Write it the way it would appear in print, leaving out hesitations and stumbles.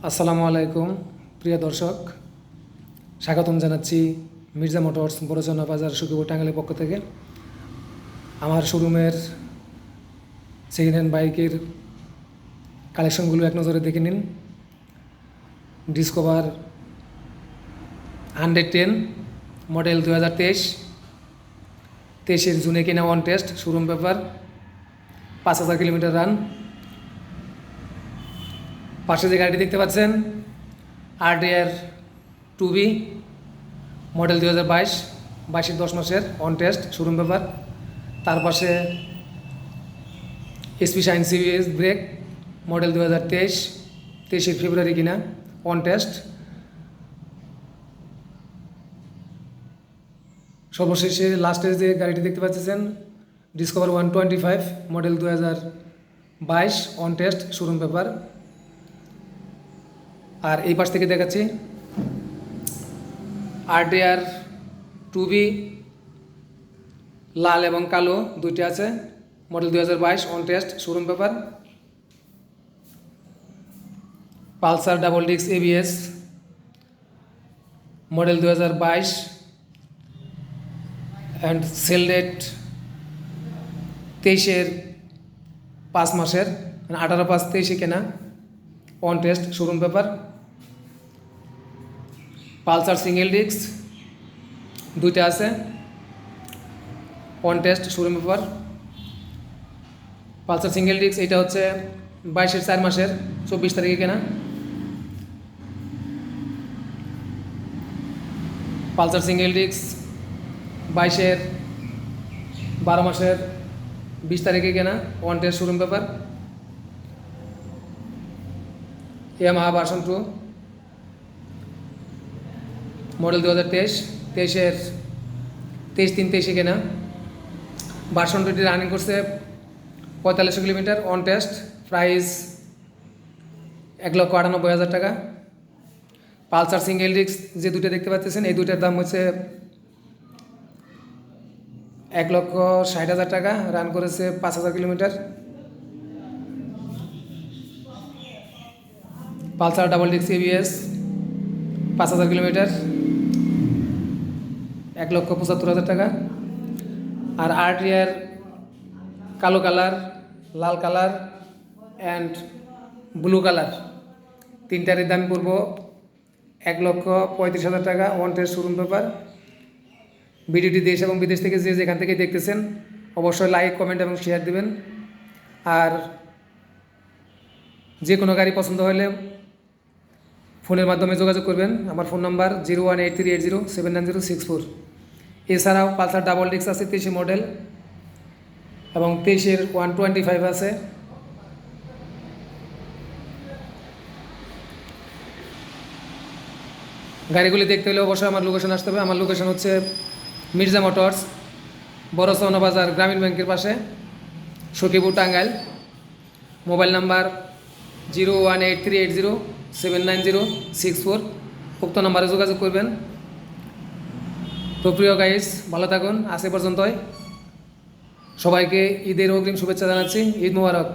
আসসালামু আলাইকুম প্রিয় দর্শক, স্বাগতম জানাচ্ছি মির্জা মোটরস বড়চনা বাজার সুখীপুর টাঙ্গাইলের পক্ষ থেকে। আমার শোরুমের সেকেন্ড হ্যান্ড বাইকের কালেকশনগুলো এক নজরে দেখে নিন। ডিসকভার 110 মডেল 2023 জুনে কিনা on test, showroom paper, 5000 kilometre run. পাশে যে গাড়িটি দেখতে পাচ্ছেন RDR 2B মডেল 2022 10 মাসের অন টেস্ট, শোরুম পেপার। তার পাশে SP Shine CBS brake model 2023 ফেব্রুয়ারি কিনা অন টেস্ট। সর্বশেষে লাস্টের যে গাড়িটি দেখতে পাচ্ছেন Discover 125 model 2022 on test, showroom paper. আর এই পাশ থেকে দেখাচ্ছি RDR 2B লাল এবং কালো দুইটি আছে, model 2022 on test, showroom paper. Pulsar double disc ABS model 2022 and sale date 23 5 মাসের, 18/5/23 কেনা, on test, showroom paper. Pulsar single disc দুইটা আছে, on test, showroom paper. Pulsar single disc এটা হচ্ছে 22/4 মাসের 24 তারিখে কেনা। পালসার সিঙ্গেল ডিস্ক 22/12 মাসের 20 তারিখে কেনা, on test, showroom paper. Yamaha version 2 model 2023 23/3/23 কেনা। ভার্সন 2টি রানিং করছে 4500 কিলোমিটার, অন টেস্ট, প্রাইস 1,98,000 টাকা। পালসার সিঙ্গেল ডিস্ক যে দুটো দেখতে পাচ্ছেন এই দুইটার দাম হচ্ছে 1,60,000 টাকা, রান করেছে 5000 kilometre. Pulsar double disc ABS 5000 kilometre, 1,75,000 টাকা। আর RDR কালো কালার, লাল কালার অ্যান্ড ব্লু কালার তিনটারই দাম পড়ব 1,35,000 টাকা, অন টেস্ট, শোরুম পেপার। ভিডিওটি দেশ এবং বিদেশ থেকে যে যেখান থেকে দেখতেছেন অবশ্যই লাইক, কমেন্ট এবং শেয়ার দিবেন। আর যে কোনো গাড়ি পছন্দ হলে ফোনের মাধ্যমে যোগাযোগ করবেন। আমার ফোন নাম্বার 018380796064। এছাড়াও পালসার ডাবল ডিস্ক আছে 23 মডেল এবং 23 125 আছে। গাড়িগুলি দেখতে হলে অবশ্যই আমার লোকেশন আসতে হবে। আমার লোকেশন হচ্ছে মির্জা মোটরস বড়চনা বাজার গ্রামীণ ব্যাংকের পাশে, সখীপুর, টাঙ্গাইল। Mobile number 018380796064। উক্ত নাম্বারে যোগাযোগ করবেন। তো প্রিয় গাইস, ভালো থাকুন। আজ এ পর্যন্তই। সবাইকে ঈদের অগ্রিম শুভেচ্ছা জানাচ্ছি। ঈদ মোবারক।